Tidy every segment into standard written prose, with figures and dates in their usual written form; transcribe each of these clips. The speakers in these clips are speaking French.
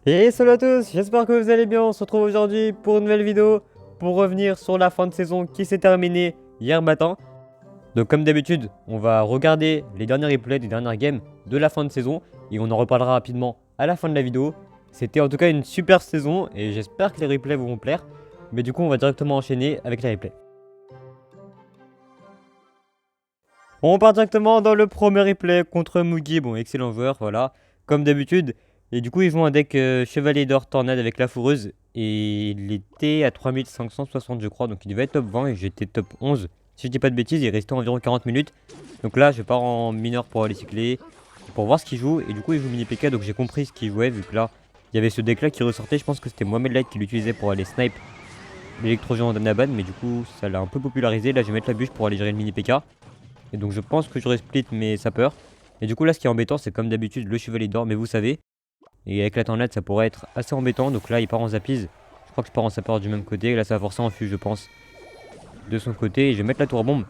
Et salut à tous, j'espère que vous allez bien. On se retrouve aujourd'hui pour une nouvelle vidéo pour revenir sur la fin de saison qui s'est terminée hier matin. Donc comme d'habitude, on va regarder les derniers replays des dernières games de la fin de saison et on en reparlera rapidement à la fin de la vidéo. C'était en tout cas une super saison et j'espère que les replays vont vous plaire. Mais du coup, on va directement enchaîner avec les replays. On part directement dans le premier replay contre Mugi. Bon, excellent joueur, voilà, comme d'habitude. Et du coup, ils jouent un deck Chevalier d'Or Tornade avec la Fourreuse. Et il était à 3560, je crois. Donc il devait être top 20 et j'étais top 11. Si je dis pas de bêtises, il restait environ 40 minutes. Donc là, je pars en mineur pour aller cycler, pour voir ce qu'il joue. Et du coup, il joue mini PK. Donc j'ai compris ce qu'il jouait, vu que là, il y avait ce deck là qui ressortait. Je pense que c'était Mohamed Light qui l'utilisait pour aller snipe l'électro-géant d'Anaban. Mais du coup, ça l'a un peu popularisé. Là, je vais mettre la bûche pour aller gérer le mini PK. Et donc je pense que j'aurais split mes sapeurs. Et du coup là ce qui est embêtant c'est comme d'habitude le chevalier d'or, mais vous savez. Et avec la tornade ça pourrait être assez embêtant. Donc là il part en zapise. Je crois que je pars en sapeur du même côté. Et là ça va forcer en fût je pense. De son côté. Et je vais mettre la tour bombe.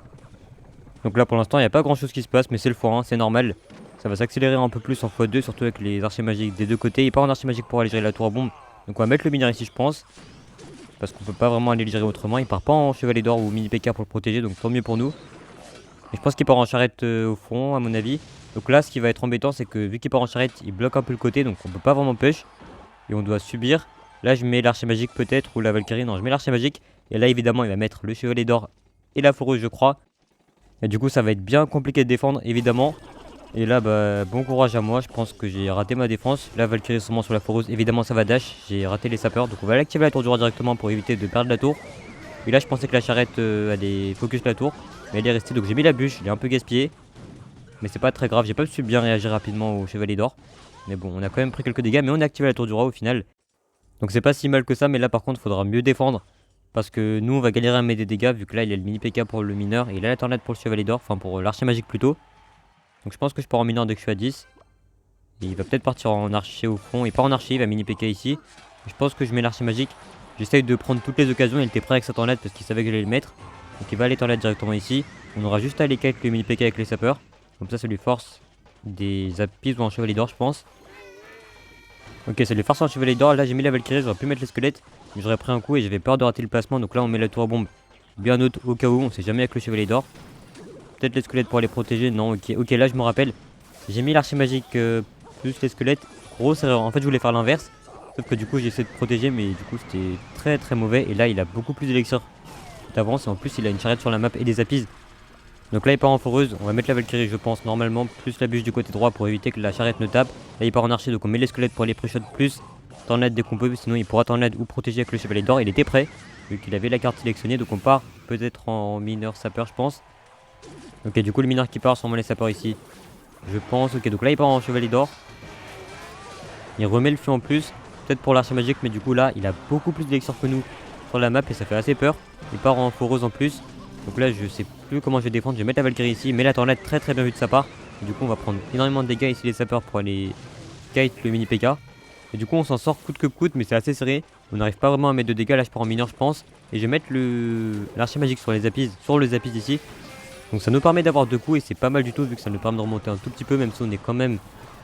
Donc là pour l'instant il n'y a pas grand chose qui se passe. Mais c'est le x1, c'est normal. Ça va s'accélérer un peu plus en x2. Surtout avec les archers magiques des deux côtés. Il part en archer magique pour aller gérer la tour bombe. Donc on va mettre le mineur ici je pense. Parce qu'on peut pas vraiment aller le gérer autrement. Il part pas en chevalier d'or ou mini PK pour le protéger. Donc tant mieux pour nous. Et je pense qu'il part en charrette au front à mon avis. Donc là ce qui va être embêtant c'est que vu qu'il part en charrette il bloque un peu le côté. Donc on peut pas vraiment push. Et on doit subir. Là je mets l'archer magique peut-être ou la Valkyrie. Non je mets l'archer magique. Et là évidemment il va mettre le chevalier d'or et la fourreuse je crois. Et du coup ça va être bien compliqué de défendre évidemment. Et là bah bon courage à moi. Je pense que j'ai raté ma défense. La Valkyrie sûrement sur la fourreuse. Évidemment ça va dash. J'ai raté les sapeurs. Donc on va activer la tour du roi directement pour éviter de perdre la tour. Et là je pensais que la charrette allait focus la tour. Mais elle est restée donc j'ai mis la bûche. Je l'ai un peu gaspillé. Mais c'est pas très grave, j'ai pas su bien réagir rapidement au chevalier d'or. Mais bon, on a quand même pris quelques dégâts, mais on a activé la tour du roi au final. Donc c'est pas si mal que ça, mais là par contre, faudra mieux défendre. Parce que nous, on va galérer à mettre des dégâts, vu que là, il y a le mini PK pour le mineur, et il a la tornade pour le chevalier d'or, enfin pour l'archer magique plutôt. Donc je pense que je pars en mineur dès que je suis à 10. Et il va peut-être partir en archer au fond. Il part en archer, il va mini PK ici. Je pense que je mets l'archer magique. J'essaye de prendre toutes les occasions, il était prêt avec sa tornade parce qu'il savait que j'allais le mettre. Donc il va aller tornade directement ici. On aura juste à aller avec le mini PK avec les sapeurs. Comme ça lui force des appuis ou un chevalier d'or je pense. Ok ça lui force un chevalier d'or. Là j'ai mis la Valkyrie, j'aurais pu mettre les squelettes. Mais j'aurais pris un coup et j'avais peur de rater le placement. Donc là on met la tour à bombe bien haute au cas où. On sait jamais avec le chevalier d'or. Peut-être les squelettes pour les protéger. Non ok là je me rappelle. J'ai mis l'archer magique plus les squelettes. Grosse erreur. En fait je voulais faire l'inverse. Sauf que du coup j'ai essayé de protéger mais du coup c'était très très mauvais. Et là il a beaucoup plus d'élixir d'avance. Et en plus il a une charrette sur la map et des appuis. Donc là il part en foreuse, on va mettre la Valkyrie je pense normalement, plus la bûche du côté droit pour éviter que la charrette ne tape. Là il part en archer donc on met les squelettes pour les pré-shots plus tornade dès qu'on peut, sinon il pourra tornade ou protéger avec le chevalier d'or. Il était prêt vu qu'il avait la carte sélectionnée donc on part peut-être en mineur sapeur je pense. Ok du coup le mineur qui part sûrement les sapeurs ici je pense. Ok donc là il part en chevalier d'or. Il remet le feu en plus, peut-être pour l'archer magique mais du coup là il a beaucoup plus d'élixir que nous sur la map et ça fait assez peur. Il part en foreuse en plus. Donc là je sais plus comment je vais défendre, je vais mettre la Valkyrie ici, mais la tornade très très bien vue de sa part. Et du coup on va prendre énormément de dégâts ici les sapeurs pour aller kite le mini PK. Et du coup on s'en sort coûte que coûte mais c'est assez serré. On n'arrive pas vraiment à mettre de dégâts, là je pars en mineur je pense. Et je vais mettre l'archer magique sur les appuis, sur le zapis ici. Donc ça nous permet d'avoir deux coups et c'est pas mal du tout vu que ça nous permet de remonter un tout petit peu même si on est quand même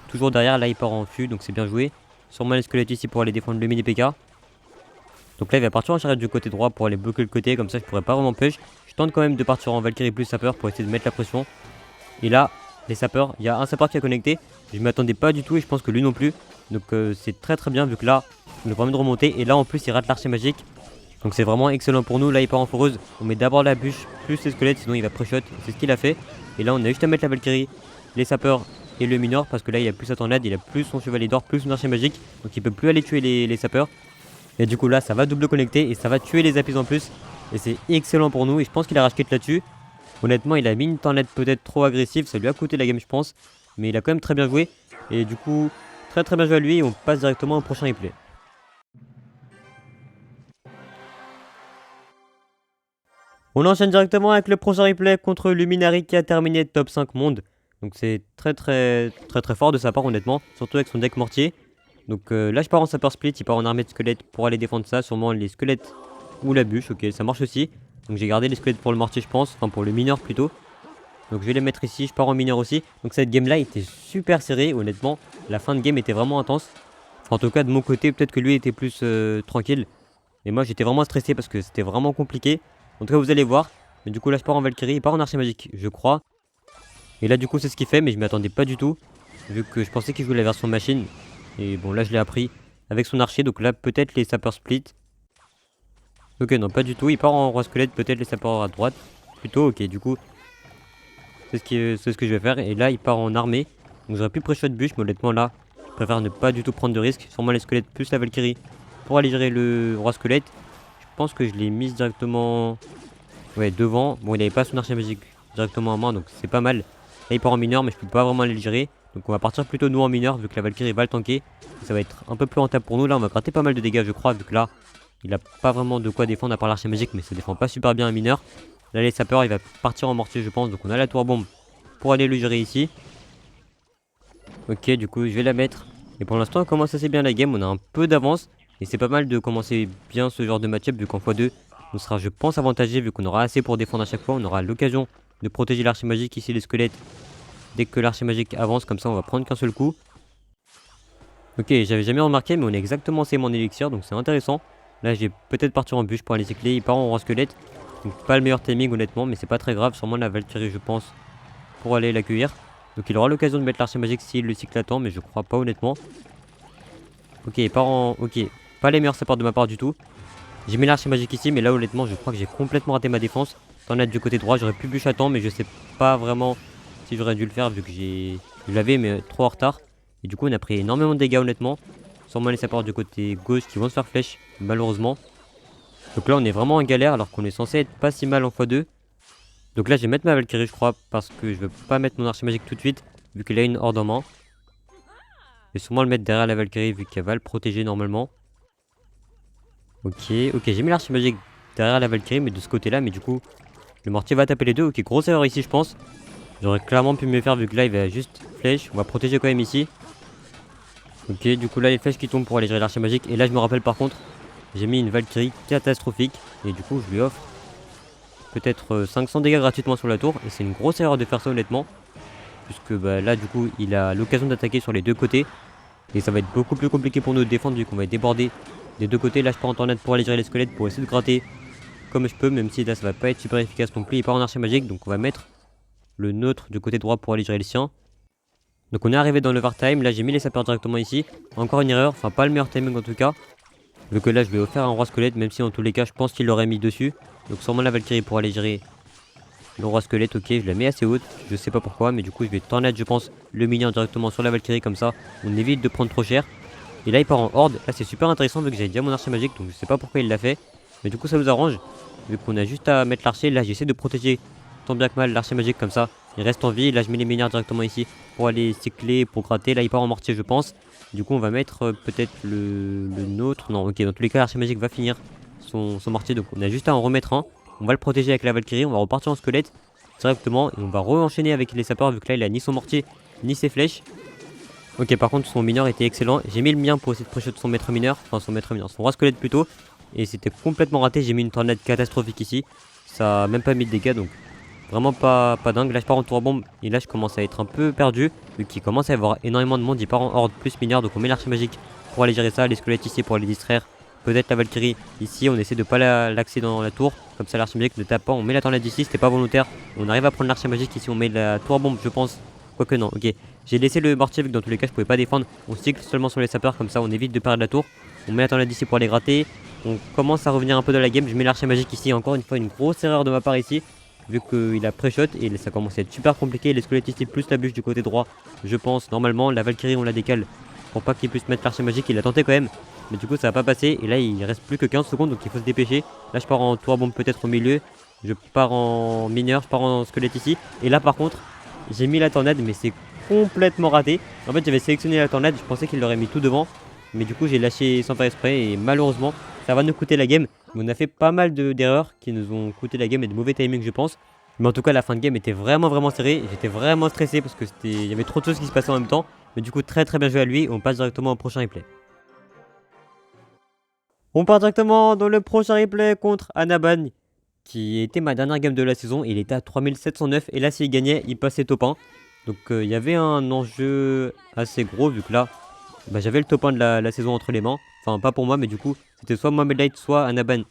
toujours derrière. Là il part en fût donc c'est bien joué. Sûrement les squelettes ici pour aller défendre le mini PK. Donc là il va partir en charrette du côté droit pour aller bloquer le côté, comme ça je pourrais pas vraiment push. Je tente quand même de partir en Valkyrie plus sapeur pour essayer de mettre la pression. Et là les sapeurs, il y a un sapeur qui a connecté. Je m'attendais pas du tout et je pense que lui non plus. Donc c'est très très bien vu que là on nous permet de remonter. Et là en plus il rate l'archer magique. Donc c'est vraiment excellent pour nous. Là il part en foreuse, on met d'abord la bûche plus les squelettes sinon il va pré-shot. C'est ce qu'il a fait. Et là on a juste à mettre la Valkyrie, les sapeurs et le mineur parce que là il a plus sa tornade, il a plus son chevalier d'or, plus son archer magique. Donc il peut plus aller tuer les sapeurs. Et du coup là ça va double connecter et ça va tuer les appuis en plus. Et c'est excellent pour nous et je pense qu'il a rage quit là-dessus. Honnêtement il a mis une tornade peut-être trop agressive, ça lui a coûté la game je pense. Mais il a quand même très bien joué. Et du coup très très bien joué à lui et on passe directement au prochain replay. On enchaîne directement avec le prochain replay contre Luminary qui a terminé top 5 monde. Donc c'est très fort de sa part honnêtement, surtout avec son deck mortier. Donc là je pars en sapeur split, il part en armée de squelettes pour aller défendre ça, sûrement les squelettes ou la bûche, ok ça marche aussi. Donc j'ai gardé les squelettes pour le mortier je pense, enfin pour le mineur plutôt. Donc je vais les mettre ici, je pars en mineur aussi. Donc cette game là était super serrée honnêtement, la fin de game était vraiment intense. En tout cas de mon côté, peut-être que lui était plus tranquille. Et moi j'étais vraiment stressé parce que c'était vraiment compliqué. En tout cas vous allez voir. Mais du coup là je pars en Valkyrie, il part en archer magique je crois. Et là du coup c'est ce qu'il fait mais je m'y attendais pas du tout. Vu que je pensais qu'il jouait la version machine. Et bon là je l'ai appris avec son archer. Donc là peut-être les sapeurs split. Ok non pas du tout, il part en roi squelette, peut-être les sapeurs à droite. Plutôt ok du coup c'est ce que je vais faire. Et là il part en armée. Donc j'aurais pu pré-shot bûche mais honnêtement là je préfère ne pas du tout prendre de risque. Sûrement les squelettes plus la Valkyrie pour aller gérer le roi squelette. Je pense que je l'ai mise directement ouais, devant. Bon il avait pas son archer magique directement en main donc c'est pas mal. Là il part en mineur mais je peux pas vraiment aller le gérer. Donc on va partir plutôt nous en mineur vu que la Valkyrie va le tanker. Et ça va être un peu plus rentable pour nous. Là on va gratter pas mal de dégâts je crois vu que là il a pas vraiment de quoi défendre à part l'archer magique mais ça défend pas super bien un mineur. Là les sapeurs il va partir en mortier je pense. Donc on a la tour bombe pour aller le gérer ici. Ok du coup je vais la mettre. Et pour l'instant on commence assez bien la game, on a un peu d'avance. Et c'est pas mal de commencer bien ce genre de match-up vu qu'en x2 on sera je pense avantagé vu qu'on aura assez pour défendre à chaque fois. On aura l'occasion de protéger l'archer magique ici les squelettes. Dès que l'archer magique avance comme ça on va prendre qu'un seul coup. Ok j'avais jamais remarqué mais on est exactement c'est mon élixir donc c'est intéressant. Là j'ai peut-être partir en bûche pour aller cycler, il part en roi squelette. Donc pas le meilleur timing honnêtement mais c'est pas très grave, sûrement la Valkyrie je pense pour aller l'accueillir. Donc il aura l'occasion de mettre l'archer magique s'il le cycle attend mais je crois pas honnêtement. Ok il part en... Ok pas les meilleurs supports de ma part du tout. J'ai mis l'archer magique ici mais là honnêtement je crois que j'ai complètement raté ma défense. Tornade du côté droit, j'aurais pu bûche à temps mais je sais pas vraiment si j'aurais dû le faire vu que je l'avais mais trop en retard. Et du coup on a pris énormément de dégâts honnêtement. Sûrement les supports du côté gauche qui vont se faire flèche malheureusement. Donc là on est vraiment en galère alors qu'on est censé être pas si mal en x2. Donc là je vais mettre ma Valkyrie je crois parce que je veux pas mettre mon archer magique tout de suite vu qu'il a une horde en main. Je vais sûrement le mettre derrière la Valkyrie vu qu'elle va le protéger normalement. Ok, j'ai mis l'archer magique derrière la Valkyrie mais de ce côté là mais du coup le mortier va taper les deux. Ok grosse erreur ici je pense. J'aurais clairement pu mieux faire vu que là il va juste flèche. On va protéger quand même ici. Ok du coup là les flèches qui tombent pour aller gérer l'archer magique. Et là je me rappelle par contre j'ai mis une Valkyrie catastrophique. Et du coup je lui offre peut-être 500 dégâts gratuitement sur la tour. Et c'est une grosse erreur de faire ça honnêtement. Puisque bah, là du coup il a l'occasion d'attaquer sur les deux côtés. Et ça va être beaucoup plus compliqué pour nous de défendre vu qu'on va être débordé des deux côtés. Là je pars en tornade pour aller gérer les squelettes pour essayer de gratter comme je peux. Même si là ça va pas être super efficace non plus. Il part en archer magique donc on va mettre le nôtre du côté droit pour aller gérer le sien. Donc on est arrivé dans l'overtime. Là j'ai mis les sapeurs directement ici. Encore une erreur, enfin pas le meilleur timing en tout cas. Vu que là je vais offrir un roi squelette même si en tous les cas je pense qu'il l'aurait mis dessus. Donc sûrement la Valkyrie pour aller gérer le roi squelette. Ok je la mets assez haute, je sais pas pourquoi mais du coup je vais tornade je pense le minion directement sur la Valkyrie comme ça. On évite de prendre trop cher. Et là il part en horde, là c'est super intéressant vu que j'avais déjà mon archer magique donc je sais pas pourquoi il l'a fait. Mais du coup ça nous arrange, vu qu'on a juste à mettre l'archer. Là j'essaie de protéger tant bien que mal l'archer magique comme ça. Il reste en vie, là je mets les minières directement ici pour aller cycler, pour gratter. Là il part en mortier je pense. Du coup on va mettre peut-être le nôtre. Non ok dans tous les cas l'archer magique va finir son mortier. Donc on a juste à en remettre un. On va le protéger avec la Valkyrie, on va repartir en squelette directement. Et on va re-enchaîner avec les sapeurs vu que là il a ni son mortier ni ses flèches. Ok par contre son mineur était excellent. J'ai mis le mien pour essayer de pré-shot son maître mineur. Enfin son maître mineur, son roi squelette plutôt. Et c'était complètement raté, j'ai mis une tornade catastrophique ici. Ça a même pas mis de dégâts donc vraiment pas dingue. Là je pars en tour bombe et là je commence à être un peu perdu. Vu qu'il commence à y avoir énormément de monde, il part en horde plus mineur. Donc on met l'archer magique pour aller gérer ça. Les squelettes ici pour les distraire. Peut-être la Valkyrie ici, on essaie de pas l'axer dans la tour. Comme ça l'archer magique ne tape pas, on met la tornade ici, c'était pas volontaire. On arrive à prendre l'archer magique ici, on met la tour bombe je pense. Quoique non, ok. J'ai laissé le mortier vu que dans tous les cas je pouvais pas défendre. On cycle seulement sur les sapeurs comme ça on évite de perdre la tour. On met la tornade ici pour aller gratter. On commence à revenir un peu dans la game. Je mets l'archer magique ici. Encore une fois une grosse erreur de ma part ici. Vu qu'il a pré-shot et ça commence à être super compliqué. Les squelettes ici plus la bûche du côté droit. Je pense normalement la Valkyrie on la décale pour pas qu'il puisse mettre l'archer magique. Il a tenté quand même. Mais du coup ça va pas passer. Et là il reste plus que 15 secondes donc il faut se dépêcher. Là je pars en tour bombe peut-être au milieu. Je pars en mineur. Je pars en squelette ici. Et là par contre j'ai mis la tornade mais c'est complètement raté. En fait j'avais sélectionné la tornade. Je pensais qu'il l'aurait mis tout devant. Mais du coup j'ai lâché sans faire exprès et malheureusement ça va nous coûter la game. Mais on a fait pas mal d'erreurs qui nous ont coûté la game et de mauvais timing je pense. Mais en tout cas la fin de game était vraiment serrée. J'étais vraiment stressé parce que il y avait trop de choses qui se passaient en même temps. Mais du coup très bien joué à lui. On passe directement au prochain replay. On part directement dans le prochain replay contre Anaban, qui était ma dernière game de la saison. Il était à 3709 et là s'il gagnait il passait top 1. Donc il y avait un enjeu assez gros vu que là bah, j'avais le top 1 de la saison entre les mains. Enfin, pas pour moi, mais du coup, c'était soit Mohamed Light, soit Anaban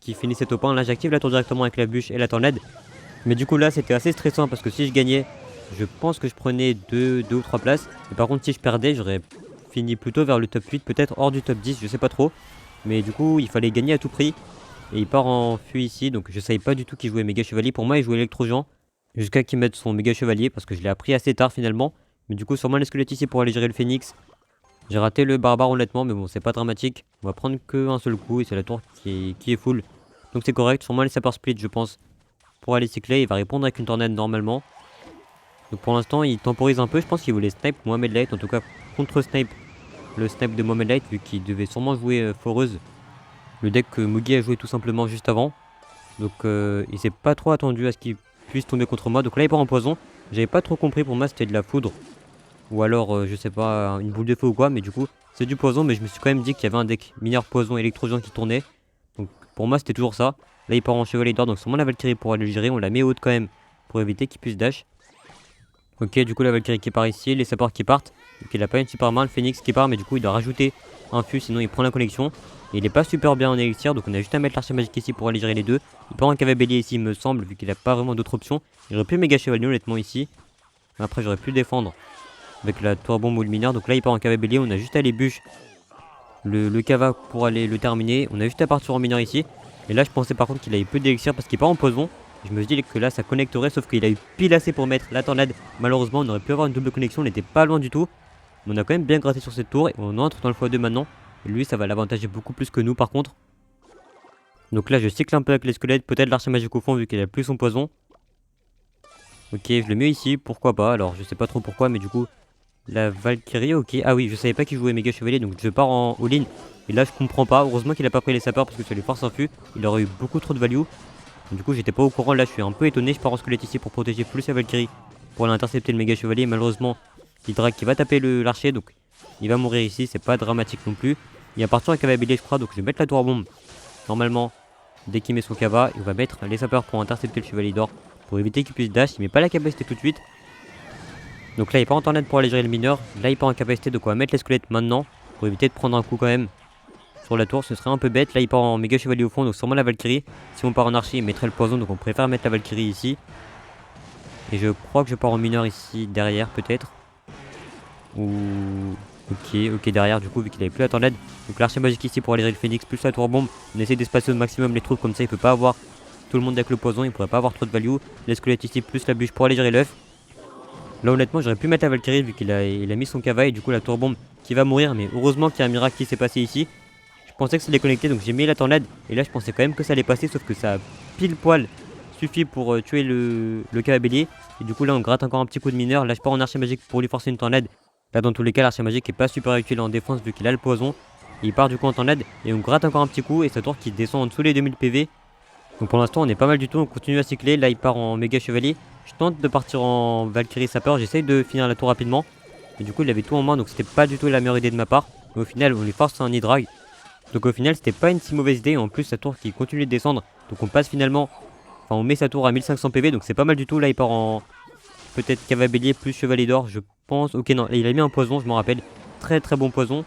qui finissait top 1. Là, j'active la tour directement avec la bûche et la tornade. Mais du coup, là, c'était assez stressant parce que si je gagnais, je pense que je prenais 2 ou 3 places. Et par contre, si je perdais, j'aurais fini plutôt vers le top 8, peut-être hors du top 10, je sais pas trop. Mais du coup, il fallait gagner à tout prix. Et il part en fuite ici, donc je savais pas du tout qu'il jouait méga chevalier. Pour moi, il jouait électro-géant jusqu'à qu'il mette son méga chevalier parce que je l'ai appris assez tard finalement. Mais du coup, sûrement les squelettes ici pour aller gérer le phénix. J'ai raté le barbare honnêtement, mais bon, c'est pas dramatique. On va prendre que un seul coup et c'est la tour qui est full. Donc c'est correct, sûrement les sapeurs split, je pense. Pour aller cycler, il va répondre avec une tornade normalement. Donc pour l'instant, il temporise un peu. Je pense qu'il voulait snipe Mohamed Light, en tout cas contre-snipe le snipe de Mohamed Light, vu qu'il devait sûrement jouer foreuse. Le deck que Mugi a joué tout simplement juste avant. Donc il s'est pas trop attendu à ce qu'il puisse tomber contre moi. Donc là, il part en poison. J'avais pas trop compris, pour moi, c'était de la foudre. Ou alors, je sais pas, une boule de feu ou quoi. Mais du coup, c'est du poison. Mais je me suis quand même dit qu'il y avait un deck mineur poison électro-géant qui tournait. Donc pour moi, c'était toujours ça. Là, il part en chevalier d'or. Donc sûrement la Valkyrie pour aller le gérer. On la met haute quand même pour éviter qu'il puisse dash. Ok, du coup, la Valkyrie qui part ici. Les sapeurs qui partent. Donc il a pas une super main. Le phénix qui part. Mais du coup, il doit rajouter un fût. Sinon, il prend la connexion. Et il est pas super bien en élixir. Donc on a juste à mettre l'archer magique ici pour aller gérer les deux. Il part en cave bélier ici, il me semble. Vu qu'il a pas vraiment d'autres options. J'aurais pu méga chevalier honnêtement ici. Mais après, j'aurais pu défendre avec la tour bombe ou le mineur. Donc là, il part en cave bélier. On a juste à les bûches le cava pour aller le terminer. On a juste à partir en mineur ici. Et là, je pensais par contre qu'il avait peu d'élixir parce qu'il part en poison. Je me dis que là, ça connecterait. Sauf qu'il a eu pile assez pour mettre la tornade. Malheureusement, on aurait pu avoir une double connexion. On n'était pas loin du tout. Mais on a quand même bien gratté sur cette tour. Et on entre dans le x2 maintenant. Et lui, ça va l'avantager beaucoup plus que nous par contre. Donc là, je cycle un peu avec les squelettes. Peut-être l'archer magique au fond vu qu'il a plus son poison. Ok, je le mets ici. Pourquoi pas? Alors, je sais pas trop pourquoi. Mais du coup, la Valkyrie, ok. Ah oui, je savais pas qu'il jouait méga chevalier. Donc je pars en all-in. Et là, je comprends pas. Heureusement qu'il a pas pris les sapeurs parce que ça lui force un fût. Il aurait eu beaucoup trop de value. Du coup, j'étais pas au courant. Là, je suis un peu étonné. Je pars en squelette ici pour protéger plus la Valkyrie. Pour aller intercepter le méga chevalier. Malheureusement, Hydra qui va taper l'archer. Donc, il va mourir ici. C'est pas dramatique non plus. Il va partir avec Cavabellier, je crois. Donc, je vais mettre la tour à bombe. Normalement, dès qu'il met son cava, il va mettre les sapeurs pour intercepter le chevalier d'or. Pour éviter qu'il puisse dash. Il met pas la capacité tout de suite. Donc là, il part en tornade pour aller gérer le mineur. Là, il part en capacité. Donc, on va mettre les squelettes maintenant. Pour éviter de prendre un coup quand même. Sur la tour, ce serait un peu bête. Là, il part en méga chevalier au fond. Donc, sûrement la Valkyrie. Si on part en archer, il mettrait le poison. Donc, on préfère mettre la Valkyrie ici. Et je crois que je pars en mineur ici derrière, peut-être. Ou. Ok, derrière, du coup, vu qu'il avait plus la tornade. Donc, l'archer magique ici pour aller gérer le phénix, plus la tour bombe. On essaie d'espacer au maximum les troupes. Comme ça, il peut pas avoir tout le monde avec le poison. Il pourrait pas avoir trop de value. Les squelettes ici, plus la bûche pour aller gérer l'œuf. Là, honnêtement, j'aurais pu mettre la Valkyrie vu qu'il a mis son cava. Et du coup, la tour bombe qui va mourir. Mais heureusement qu'il y a un miracle qui s'est passé ici. Je pensais que ça allait connecter, donc j'ai mis la tornade. Et là, je pensais quand même que ça allait passer, sauf que ça a pile poil suffi pour tuer le cavabellier. Et du coup, là, on gratte encore un petit coup de mineur. Là, je pars en archer magique pour lui forcer une tornade. Là, dans tous les cas, l'archer magique est pas super utile en défense vu qu'il a le poison. Il part du coup en tornade et on gratte encore un petit coup. Et sa tour qui descend en dessous les 2000 PV. Donc pour l'instant, on est pas mal du tout. On continue à cycler. Là, il part en méga chevalier. Je tente de partir en Valkyrie sapeur. J'essaye de finir la tour rapidement. Et du coup, il avait tout en main, donc c'était pas du tout la meilleure idée de ma part. Mais au final, on lui force un hydrag. Donc au final, c'était pas une si mauvaise idée. En plus, sa tour qui continue de descendre. Donc on passe finalement. Enfin, on met sa tour à 1500 PV. Donc c'est pas mal du tout. Là, il part en. Peut-être cavabellier plus chevalier d'or, je pense. Ok, non, il a mis un poison, je m'en rappelle. Très très bon poison.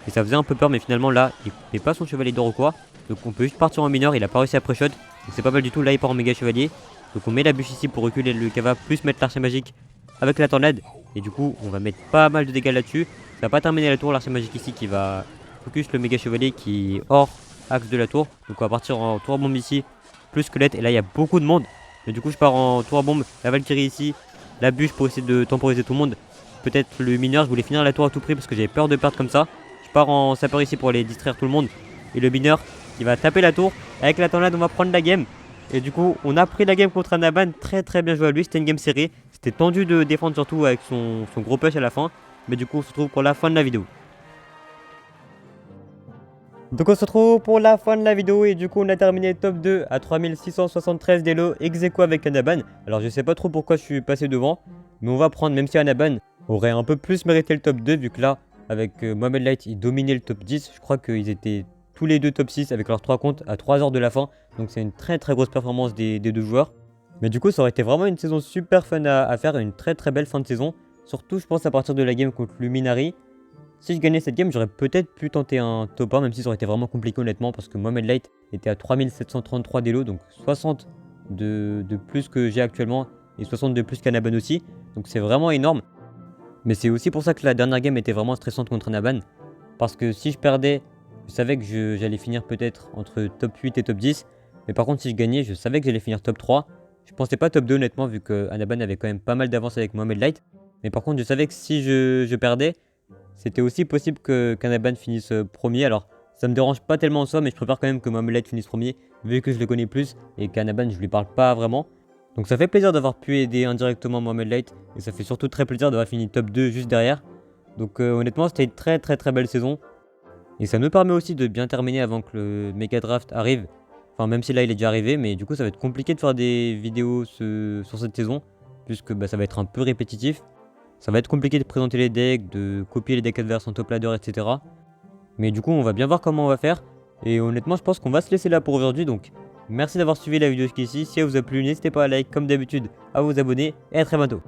Et ça faisait un peu peur, mais finalement là, il met pas son chevalier d'or ou quoi. Donc on peut juste partir en mineur. Il a pas réussi à pré-shot. Donc c'est pas mal du tout. Là, il part en méga chevalier. Donc on met la bûche ici pour reculer le cava. Plus mettre l'archer magique avec la tornade. Et du coup, on va mettre pas mal de dégâts là-dessus. Ça va pas terminer la tour. L'archer magique ici qui va focus le méga chevalier qui est hors axe de la tour. Donc on va partir en tour à bombe ici, plus squelette. Et là il y a beaucoup de monde. Mais du coup je pars en tour à bombe, la Valkyrie ici, la bûche pour essayer de temporiser tout le monde. Peut-être le mineur, je voulais finir la tour à tout prix parce que j'avais peur de perdre comme ça. Je pars en sapeur ici pour aller distraire tout le monde. Et le mineur qui va taper la tour. Avec la tornade on va prendre la game. Et du coup on a pris la game contre Anaban. Très très bien joué à lui, c'était une game serrée. C'était tendu de défendre surtout avec son gros push à la fin. Mais du coup on se retrouve pour la fin de la vidéo. Donc on se retrouve pour la fin de la vidéo et du coup on a terminé top 2 à 3673 d'élo ex-aequo avec Anaban. Alors je sais pas trop pourquoi je suis passé devant, mais on va prendre, même si Anaban aurait un peu plus mérité le top 2 vu que là avec Mohamed Light il dominait le top 10. Je crois qu'ils étaient tous les deux top 6 avec leurs 3 comptes à 3 heures de la fin. Donc c'est une très très grosse performance des deux joueurs. Mais du coup ça aurait été vraiment une saison super fun à faire et une très très belle fin de saison. Surtout je pense à partir de la game contre Luminari. Si je gagnais cette game, j'aurais peut-être pu tenter un top 1, même si ça aurait été vraiment compliqué honnêtement, parce que Mohamed Light était à 3733 d'élo, donc 60 de plus que j'ai actuellement, et 60 de plus qu'Anaban aussi, donc c'est vraiment énorme. Mais c'est aussi pour ça que la dernière game était vraiment stressante contre Anaban, parce que si je perdais, je savais que j'allais finir peut-être entre top 8 et top 10, mais par contre si je gagnais, je savais que j'allais finir top 3. Je pensais pas top 2 honnêtement, vu que Anaban avait quand même pas mal d'avance avec Mohamed Light, mais par contre je savais que si je perdais, c'était aussi possible qu'Anaban finisse premier. Alors ça me dérange pas tellement en soi, mais je préfère quand même que Mohamed Light finisse premier, vu que je le connais plus, et qu'Anaban je lui parle pas vraiment. Donc ça fait plaisir d'avoir pu aider indirectement Mohamed Light, et ça fait surtout très plaisir d'avoir fini top 2 juste derrière. Donc honnêtement c'était une très belle saison. Et ça me permet aussi de bien terminer avant que le Mega Draft arrive. Enfin même si là il est déjà arrivé, mais du coup ça va être compliqué de faire des vidéos sur cette saison, puisque bah, ça va être un peu répétitif. Ça va être compliqué de présenter les decks, de copier les decks adverses en top ladder, etc. Mais du coup on va bien voir comment on va faire. Et honnêtement je pense qu'on va se laisser là pour aujourd'hui. Donc merci d'avoir suivi la vidéo jusqu'ici. Si elle vous a plu, n'hésitez pas à like comme d'habitude, à vous abonner et à très bientôt.